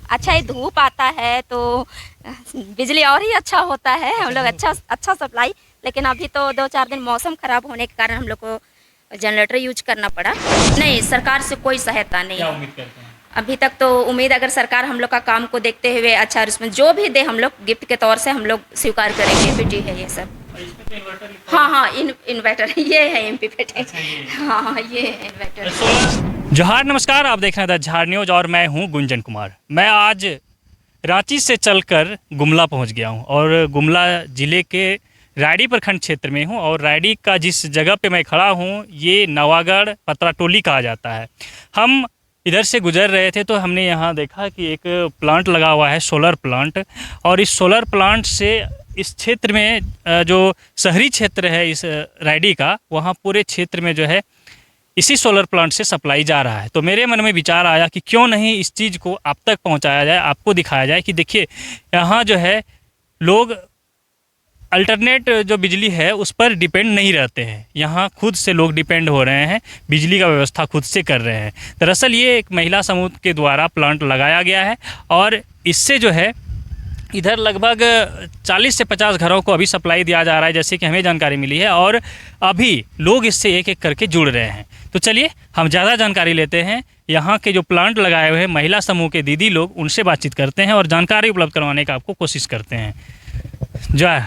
अच्छा ही धूप आता है तो बिजली और ही अच्छा होता है, हम लोग अच्छा सप्लाई। लेकिन अभी तो 2-4 दिन मौसम खराब होने के कारण हम लोग को जनरेटर यूज करना पड़ा। नहीं, सरकार से कोई सहायता नहीं क्या है उम्मीद करते हैं? अभी तक। तो उम्मीद अगर सरकार हम लोग का काम को देखते हुए अच्छा रिस्पॉन्स जो भी दे, हम लोग गिफ्ट के तौर से हम लोग स्वीकार करेंगे। बेटी है ये सब। और इसमें तो इन्वर्टर लिखा हाँ है। हाँ, इन्वर्टर ये है एमपी पेटे। अच्छा, ये है। हाँ हाँ, ये है इन्वर्टर। जोहार, नमस्कार। आप देख रहे हैं द झाड़ न्यूज और मैं हूं गुंजन कुमार। मैं आज रांची से चलकर गुमला पहुंच गया हूं और गुमला ज़िले के रायडी प्रखंड क्षेत्र में हूं और रायडी का जिस जगह पे मैं खड़ा हूं ये नवागढ़ पतरा टोली कहा जाता है। हम इधर से गुजर रहे थे तो हमने यहाँ देखा कि एक प्लांट लगा हुआ है, सोलर प्लांट। और इस सोलर प्लांट से इस क्षेत्र में जो शहरी क्षेत्र है इस रायडी का, वहाँ पूरे क्षेत्र में जो है इसी सोलर प्लांट से सप्लाई जा रहा है। तो मेरे मन में विचार आया कि क्यों नहीं इस चीज़ को आप तक पहुंचाया जाए, आपको दिखाया जाए कि देखिए यहाँ जो है लोग अल्टरनेट जो बिजली है उस पर डिपेंड नहीं रहते हैं। यहाँ खुद से लोग डिपेंड हो रहे हैं, बिजली का व्यवस्था खुद से कर रहे हैं। दरअसल ये एक महिला समूह के द्वारा प्लांट लगाया गया है और इससे जो है इधर लगभग 40 से 50 घरों को अभी सप्लाई दिया जा रहा है, जैसे कि हमें जानकारी मिली है। और अभी लोग इससे एक एक करके जुड़ रहे हैं। तो चलिए हम ज़्यादा जानकारी लेते हैं, यहाँ के जो प्लांट लगाए हुए हैं महिला समूह के दीदी लोग, उनसे बातचीत करते हैं और जानकारी उपलब्ध करवाने का आपको कोशिश करते हैं। जय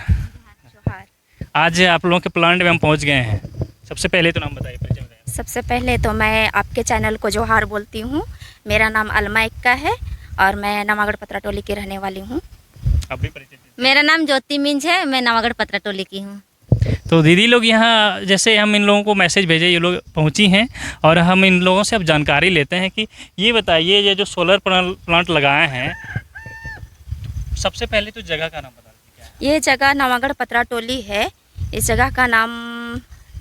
आज आप लोगों के प्लांट में हम पहुँच गए हैं। सबसे पहले तो नाम बताइए, परिचय बताइए। सबसे पहले तो मैं आपके चैनल को जोहार बोलती हूँ। मेरा नाम अलमा इक्का है और मैं नवागढ़ पतरा टोली की रहने वाली हूँ। आप भी परिचय दीजिए। मेरा नाम ज्योति मिंज है, मैं नवागढ़ पतरा टोली की हूँ। तो दीदी लोग यहाँ, जैसे हम इन लोगों को मैसेज भेजे, ये लोग पहुँची हैं और हम इन लोगों से अब जानकारी लेते हैं कि ये बताइए ये जो सोलर प्लांट लगाए हैं, सबसे पहले तो जगह का नाम बता दीजिए क्या है? ये जगह नवागढ़ पतरा टोली है। इस जगह का नाम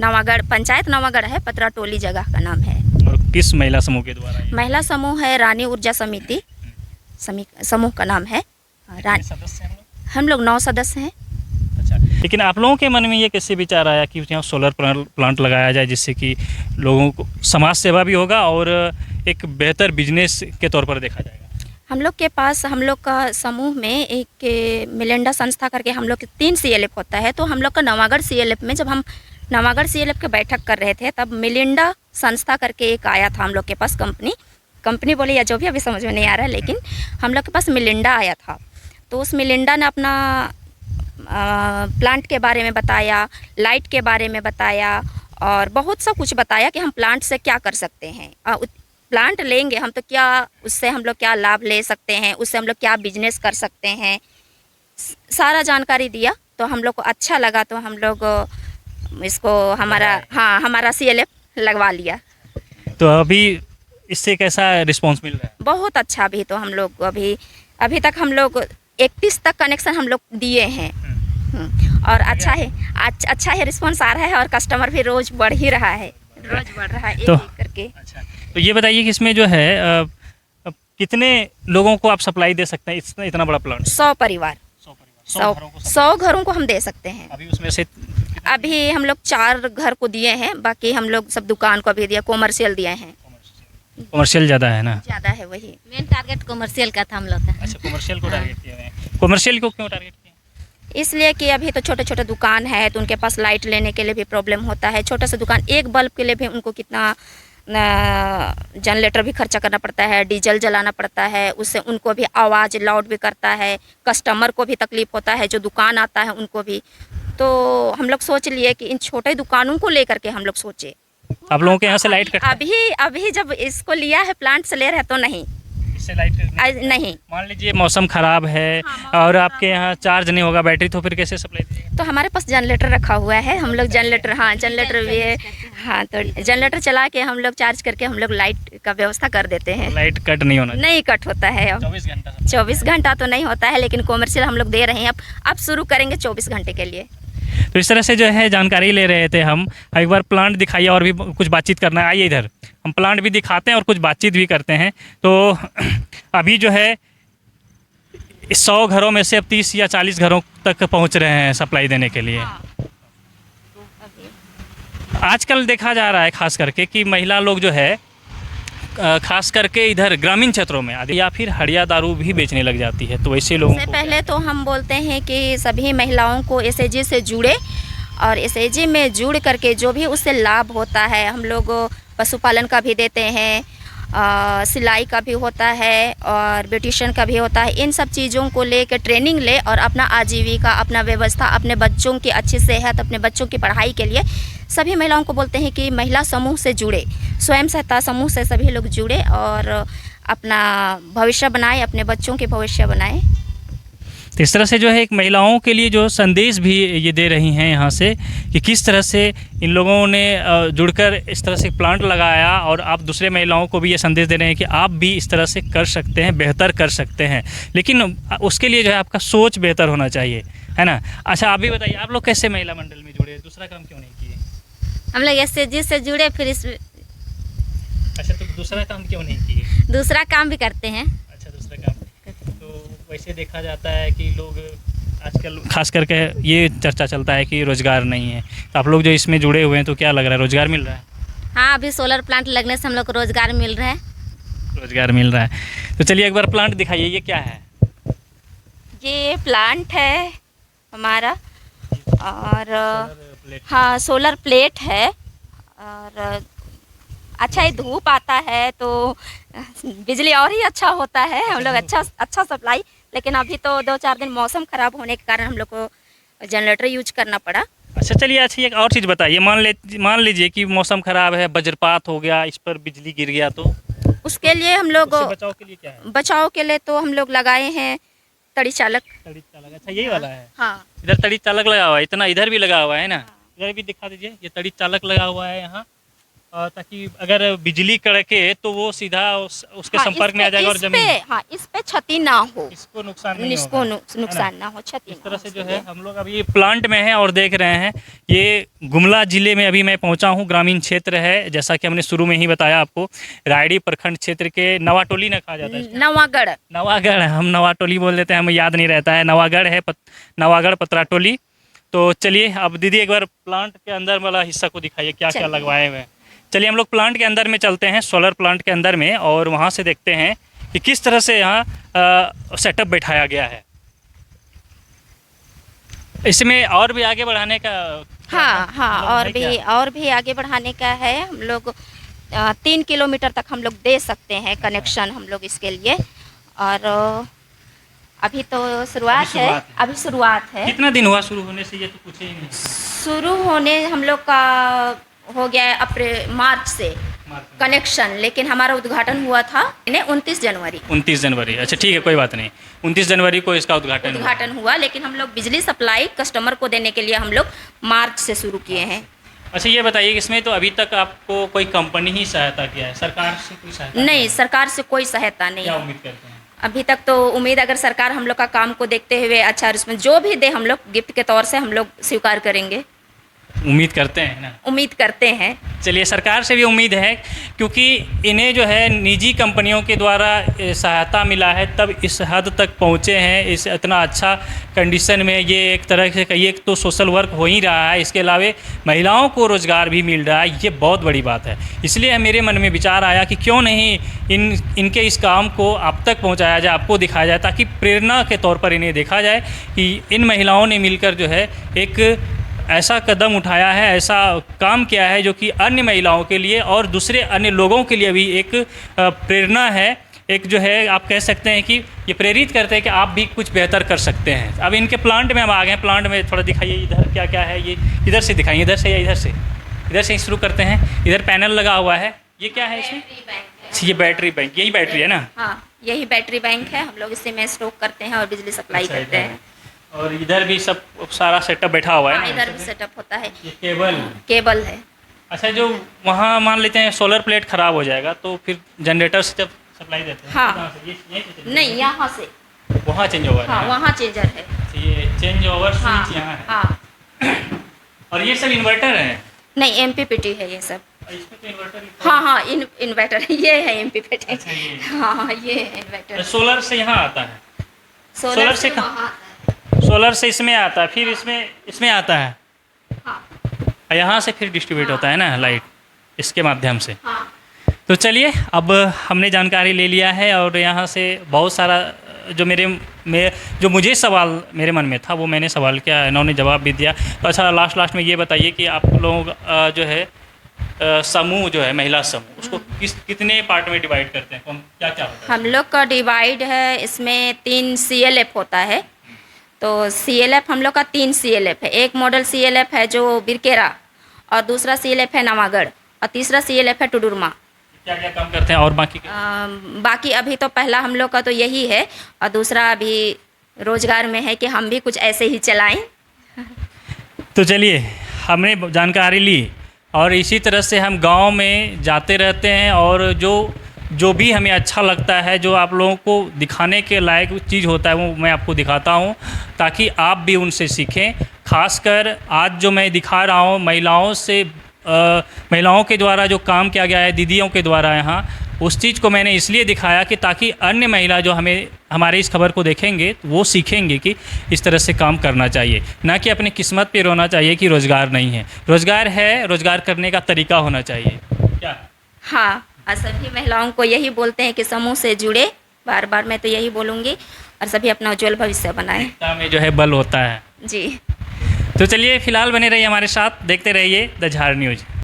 नवागढ़ पंचायत नवागढ़ है, पतरा टोली जगह का नाम है। और किस महिला समूह के द्वारा ये? महिला समूह है रानी ऊर्जा समिति, समूह का नाम है। कितने सदस्य हैं हम लोग 9 सदस्य हैं। अच्छा, लेकिन आप लोगों के मन में ये कैसे विचार आया कि यहाँ सोलर प्लांट लगाया जाए, जिससे कि लोगों को समाज सेवा भी होगा और एक बेहतर बिजनेस के तौर पर देखा जाएगा? हम लोग के पास, हम लोग का समूह में एक मिलेंडा संस्था करके हम लोग के 3 CLF होता है। तो हम लोग का नवागढ़ CLF में जब हम नवागढ़ CLF के बैठक कर रहे थे तब मिलिंडा संस्था करके एक आया था हम लोग के पास। कंपनी बोले या जो भी, अभी समझ में नहीं आ रहा है, लेकिन हम लोग के पास मिलिंडा आया था। तो उस मिलिंडा ने अपना प्लांट के बारे में बताया, लाइट के बारे में बताया और बहुत सा कुछ बताया कि हम प्लांट से क्या कर सकते हैं। प्लांट लेंगे हम तो क्या, उससे हम लोग क्या लाभ ले सकते हैं, उससे हम लोग क्या बिजनेस कर सकते हैं, सारा जानकारी दिया। तो हम लोग को अच्छा लगा तो हम लोग इसको हमारा CLF लगवा लिया। तो अभी इससे कैसा रिस्पॉन्स मिल रहा है? बहुत अच्छा। अभी तो हम लोग अभी तक हम लोग 31 तक कनेक्शन हम लोग दिए हैं। और अच्छा है रिस्पॉन्स आ रहा है और कस्टमर भी रोज़ बढ़ ही रहा है, रोज़ बढ़ रहा है एक एक करके। अच्छा, तो ये बताइए कि इसमें जो है कितने लोगों को आप सप्लाई दे सकते हैं इतना बड़ा प्लांट? 100 परिवार, 100 घरों को हम दे सकते हैं। अभी उसमें से अभी हम लोग 4 घर को दिए हैं, बाकी हम लोग सब दुकान को भी दिया, कॉमर्शियल दिए हैं। कॉमर्शियल ज़्यादा है ना? ज़्यादा है, वही मेन टारगेट कॉमर्शियल का था हम लोग का। अच्छा, कॉमर्शियल को टारगेट किया है। कॉमर्शियल को क्यों टारगेट किया? इसलिए कि अभी तो छोटे छोटे दुकान है तो उनके पास लाइट लेने के लिए भी प्रॉब्लम होता है। छोटा सा दुकान, एक बल्ब के लिए भी उनको कितना जनरेटर भी खर्चा करना पड़ता है, डीजल जलाना पड़ता है, उससे उनको भी आवाज़ लाउड भी करता है, कस्टमर को भी तकलीफ होता है, जो दुकान आता है उनको भी। तो हम लोग सोच लिए कि इन छोटे दुकानों को लेकर के हम लोग सोचे। आप लोगों के यहाँ से लाइट कटता है? अभी जब इसको लिया है, प्लांट से ले रहे तो नहीं, इससे लाइट नहीं। मान लीजिए मौसम खराब है और आपके यहाँ चार्ज नहीं होगा बैटरी, तो फिर कैसे सप्लाई दीजिएगा? तो हमारे पास जनरेटर रखा हुआ है, हम लोग जनरेटर भी है। हाँ, तो जनरेटर चला के हम लोग चार्ज करके हम लोग लाइट का व्यवस्था कर देते हैं। लाइट कट नहीं होना? नहीं कट होता है। अब 24 घंटा तो नहीं होता है, लेकिन कॉमर्शियल हम लोग दे रहे हैं। अब शुरू करेंगे 24 घंटे के लिए। तो इस तरह से जो है जानकारी ले रहे थे हम। एक बार प्लांट दिखाइए और भी कुछ बातचीत करना है। आइए इधर, हम प्लांट भी दिखाते हैं और कुछ बातचीत भी करते हैं। तो अभी जो है 100 घरों में से अब 30 या 40 घरों तक पहुंच रहे हैं सप्लाई देने के लिए। आजकल देखा जा रहा है खास करके कि महिला लोग जो है खास करके इधर ग्रामीण क्षेत्रों में या फिर हड़िया दारू भी बेचने लग जाती है, तो वैसे लोगों सबसे को पहले तो हम बोलते हैं कि सभी महिलाओं को एसएचजी से जुड़े और एसएचजी में जुड़ करके जो भी उससे लाभ होता है, हम लोग पशुपालन का भी देते हैं, सिलाई का भी होता है और ब्यूटिशियन का भी होता है। इन सब चीज़ों को लेकर ट्रेनिंग ले और अपना आजीविका, अपना व्यवस्था, अपने बच्चों की अच्छी सेहत, अपने बच्चों की पढ़ाई के लिए सभी महिलाओं को बोलते हैं कि महिला समूह से जुड़े, स्वयं सहायता समूह से सभी लोग जुड़े और अपना भविष्य बनाए, अपने बच्चों के भविष्य बनाए। तो इस तरह से जो है एक महिलाओं के लिए जो संदेश भी ये दे रही हैं यहाँ से कि किस तरह से इन लोगों ने जुड़कर इस तरह से प्लांट लगाया और आप दूसरे महिलाओं को भी ये संदेश दे रहे हैं कि आप भी इस तरह से कर सकते हैं, बेहतर कर सकते हैं, लेकिन उसके लिए जो है आपका सोच बेहतर होना चाहिए, है ना। अच्छा, आप भी बताइए, आप लोग कैसे महिला मंडल में जुड़े, दूसरा काम क्यों नहीं किए? हम लोग एसएचजी से जुड़े, फिर इस अच्छा, तो दूसरा काम क्यों नहीं किए? दूसरा काम भी करते हैं। अच्छा, दूसरा काम। तो वैसे देखा जाता है कि लोग आजकल खास करके ये चर्चा चलता है कि रोज़गार नहीं है, तो आप लोग जो इसमें जुड़े हुए हैं तो क्या लग रहा है, रोज़गार मिल रहा है? हाँ, अभी सोलर प्लांट लगने से हम लोग को रोज़गार मिल रहा है। रोज़गार मिल रहा है। तो चलिए एक बार प्लांट दिखाइए, ये क्या है? ये प्लांट है हमारा और हाँ, सोलर प्लेट है और अच्छा ही धूप आता है तो बिजली और ही अच्छा होता है, हम लोग अच्छा सप्लाई। लेकिन अभी तो 2-4 दिन मौसम ख़राब होने के कारण हम लोग को जनरेटर यूज करना पड़ा। अच्छा, चलिए अच्छा एक और चीज़ बताइए, मान लीजिए कि मौसम ख़राब है, वज्रपात हो गया, इस पर बिजली गिर गया तो उसके लिए हम लोग उससे बचाव के लिए क्या है? बचाव के लिए तो हम लोग लगाए हैं तड़ी चालक। अच्छा, यही वाला है। हाँ, इधर तड़ी चालक लगा हुआ है, इतना इधर भी लगा हुआ है ना, इधर भी दिखा दीजिए, ये तड़ी चालक लगा हुआ है यहाँ, ताकि अगर बिजली कड़के तो वो सीधा उसके संपर्क में आ जाएगा और जमीन, हाँ, इस पे क्षति ना हो, इसको नुकसान नहीं इसको होगा, नुकसान ना हो, क्षति इस तरह से जो है हम लोग अभी प्लांट में हैं और देख रहे हैं। ये गुमला ज़िले में अभी मैं पहुंचा हूं, ग्रामीण क्षेत्र है, जैसा कि हमने शुरू में ही बताया आपको, रायडी प्रखंड क्षेत्र के नवाटोली ना कहा जाता है, नवागढ़, हम नवाटोली बोल देते हैं, हमें याद नहीं रहता है, नवागढ़ है, नवागढ़ पतराटोली। तो चलिए अब दीदी एक बार प्लांट के अंदर वाला हिस्सा को दिखाइए, क्या क्या लगवाए हुए हैं। चलिए हम लोग प्लांट के अंदर में चलते हैं, सोलर प्लांट के अंदर में, और वहाँ से देखते हैं कि किस तरह से यहाँ सेटअप बैठाया गया है। इसमें और भी आगे बढ़ाने का हाँ, और भी आगे बढ़ाने का है। हम लोग 3 किलोमीटर तक हम लोग दे सकते हैं कनेक्शन हम लोग इसके लिए, और अभी तो शुरुआत है। कितना दिन हुआ शुरू होने से, ये तो पूछे ही नहीं। शुरू होने हम लोग का हो गया है अप्रैल मार्च से कनेक्शन, लेकिन हमारा उद्घाटन हुआ था 29 जनवरी। अच्छा ठीक है, कोई बात नहीं, 29 जनवरी को इसका उद्घाटन हुआ, लेकिन हम लोग बिजली सप्लाई कस्टमर को देने के लिए हम लोग मार्च से शुरू किए हैं। अच्छा, ये बताइए इसमें तो अभी तक आपको कोई कंपनी ही सहायता किया है, सरकार से कोई सहायता नहीं? सरकार से कोई सहायता नहीं। क्या उम्मीद करते हैं अभी तक तो उम्मीद, अगर सरकार हम लोग का काम को देखते हुए अच्छा उसमें जो भी दे हम लोग गिफ्ट के तौर से हम लोग स्वीकार करेंगे, उम्मीद करते हैं ना? उम्मीद करते हैं। चलिए, सरकार से भी उम्मीद है, क्योंकि इन्हें जो है निजी कंपनियों के द्वारा सहायता मिला है, तब इस हद तक पहुँचे हैं, इस इतना अच्छा कंडीशन में। ये एक तरह से कहिए तो सोशल वर्क हो ही रहा है, इसके अलावा महिलाओं को रोज़गार भी मिल रहा है, ये बहुत बड़ी बात है। इसलिए मेरे मन में विचार आया कि क्यों नहीं इनके इस काम को आप तक पहुँचाया जाए, आपको दिखाया जाए, ताकि प्रेरणा के तौर पर इन्हें देखा जाए कि इन महिलाओं ने मिलकर जो है एक ऐसा कदम उठाया है, ऐसा काम किया है जो कि अन्य महिलाओं के लिए और दूसरे अन्य लोगों के लिए भी एक प्रेरणा है, एक जो है आप कह सकते हैं कि ये प्रेरित करते हैं कि आप भी कुछ बेहतर कर सकते हैं। अब इनके प्लांट में हम आ गए हैं, प्लांट में थोड़ा दिखाइए, इधर क्या क्या है, ये इधर से दिखाइए, इधर से या इधर से शुरू करते हैं। इधर पैनल लगा हुआ है, ये क्या है इसमें? ये बैटरी बैंक, यही बैटरी है ना? हाँ, यही बैटरी बैंक है, हम लोग इसी में स्टॉक करते हैं और बिजली सप्लाई करते हैं। और इधर भी सब सारा सेटअप बैठा हुआ है ना? इधर भी सेटअप होता है, ये केबल है। अच्छा, जो वहाँ मान लेते हैं सोलर प्लेट ख़राब हो जाएगा तो फिर जनरेटर से जब सप्लाई देते हैं? हाँ, नहीं, यहाँ से वहाँ चेंज ओवर है? हाँ, वहाँ चेंजर है। ये चेंज ओवर स्विच यहाँ है। हाँ। और ये सब इन्वर्टर है? नहीं, MPPT है ये सब। इसमें तो इन्वर्टर हाँ, इन्वर्टर ये है MPPT। अच्छा, हाँ, ये है इन्वर्टर। सोलर से यहाँ आता है? सोलर से कहाँ? सोलर से इसमें आता है, फिर इसमें आता है। हाँ। यहाँ से फिर डिस्ट्रीब्यूट होता है ना लाइट, इसके माध्यम से। हाँ। तो चलिए, अब हमने जानकारी ले लिया है और यहाँ से बहुत सारा जो जो मुझे सवाल मेरे मन में था वो मैंने सवाल किया, इन्होंने जवाब भी दिया। तो अच्छा, लास्ट में ये बताइए कि आप लोग जो है समूह जो है महिला समूह, उसको कितने पार्ट में डिवाइड करते हैं, कौन क्या क्या होता है? हम लोग का डिवाइड है, इसमें 3 CLF होता है। तो CLF हम लोग का 3 CLF है। एक मॉडल CLF है जो बिरकेरा, और दूसरा CLF है नवागढ़, और तीसरा CLF है टुडुरमा। क्या क्या काम करते हैं और बाकी के? बाकी अभी तो पहला हम लोग का तो यही है, और दूसरा अभी रोजगार में है कि हम भी कुछ ऐसे ही चलाएं। तो चलिए, हमने जानकारी ली और इसी तरह से हम गांव में जाते रहते हैं, और जो भी हमें अच्छा लगता है, जो आप लोगों को दिखाने के लायक चीज़ होता है, वो मैं आपको दिखाता हूँ ताकि आप भी उनसे सीखें। खासकर आज जो मैं दिखा रहा हूँ महिलाओं के द्वारा जो काम किया गया है, दीदियों के द्वारा यहाँ, उस चीज़ को मैंने इसलिए दिखाया कि ताकि अन्य महिला जो हमारे इस खबर को देखेंगे तो वो सीखेंगे कि इस तरह से काम करना चाहिए, ना कि अपनी किस्मत पे रोना चाहिए कि रोज़गार नहीं है। रोज़गार है, रोज़गार करने का तरीका होना चाहिए। क्या? हाँ, और सभी महिलाओं को यही बोलते हैं कि समूह से जुड़े, बार बार मैं तो यही बोलूँगी, और सभी अपना उज्जवल भविष्य बनाएं। एकता में जो है बल होता है। जी। तो चलिए, फिलहाल बने रहिए हमारे साथ, देखते रहिए द झार न्यूज़।